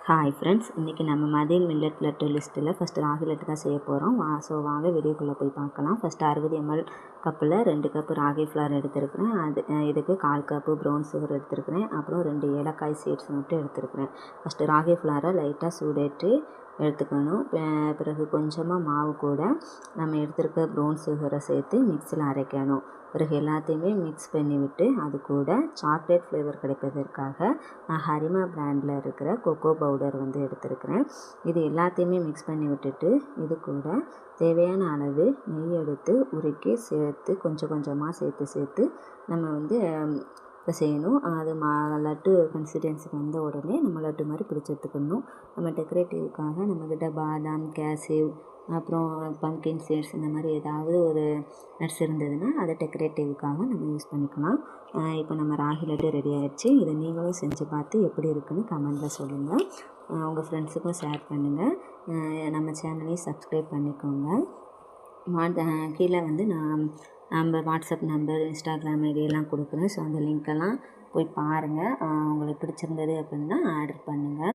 Hi friends, இன்றைக்கி நம்ம மதியம் மில்லட் லட்டு லிஸ்ட்டில் ஃபஸ்ட்டு ராகி லட்டு தான் செய்ய போகிறோம். வாங்க வீடியோக்குள்ளே போய் பார்க்கலாம். ஃபஸ்ட்டு 60 ml கப்பில் 2 கப்பு ராகி ஃப்ளார் எடுத்துருக்கிறேன். இதுக்கு 1/4 கப்பு ப்ரௌன் சுகர் எடுத்துருக்கிறேன். அப்புறம் 2 ஏலக்காய் சீட்ஸ் மட்டும் எடுத்துருக்கிறேன். ஃபஸ்ட்டு ராகி ஃப்ளாரை லைட்டாக சூடேற்றி எடுத்துக்கணும். பிறகு கொஞ்சமாக மாவு கூட நம்ம எடுத்துருக்க ப்ரௌன் சுகரை சேர்த்து மிக்ஸியில் அரைக்கணும். பிறகு எல்லாத்தையுமே மிக்ஸ் பண்ணி விட்டு அது கூட சாக்லேட் ஃப்ளேவர் கிடைப்பதற்காக நான் ஹரிமா பிராண்டில் இருக்கிற கொக்கோ பவுடர் எடுத்துருக்கிறேன். இது எல்லாத்தையுமே மிக்ஸ் பண்ணி விட்டுட்டு இது கூட தேவையான அளவு நெய் எடுத்து உருக்கி சேர்த்து கொஞ்சம் கொஞ்சமாக சேர்த்து நம்ம இப்போ செய்யணும். அது லட்டு கன்சிஸ்டன்சிக்கு வந்த உடனே நம்ம லட்டு மாதிரி பிடிச்சி எடுத்துக்கணும். நம்ம டெக்கரேட்டிவ்க்காக நம்மக்கிட்ட பாதாம், கேஷ்யூ, அப்புறம் பம்கின் சீட்ஸ் இந்த மாதிரி ஏதாவது ஒரு நட்ஸ் இருந்ததுன்னா அதை டெக்கரேட்டிவ்க்காக நம்ம யூஸ் பண்ணிக்கலாம். இப்போ நம்ம ராகி லட்டு ரெடி ஆகிடுச்சு. இதை நீங்களும் செஞ்சு பார்த்து எப்படி இருக்குன்னு கமெண்டில் சொல்லுங்கள். உங்கள் ஃப்ரெண்ட்ஸுக்கும் ஷேர் பண்ணுங்கள். நம்ம சேனலையும் சப்ஸ்கிரைப் பண்ணிக்கோங்க. கீழே நம்ம வாட்ஸ்அப் நம்பர், இன்ஸ்டாகிராம் ஐடியெல்லாம் கொடுக்குறேன். ஸோ அந்த லிங்க்கெல்லாம் போய் பாருங்கள். உங்களுக்கு பிடிச்சிருந்தது அப்படின்னா ஆர்டர் பண்ணுங்கள்.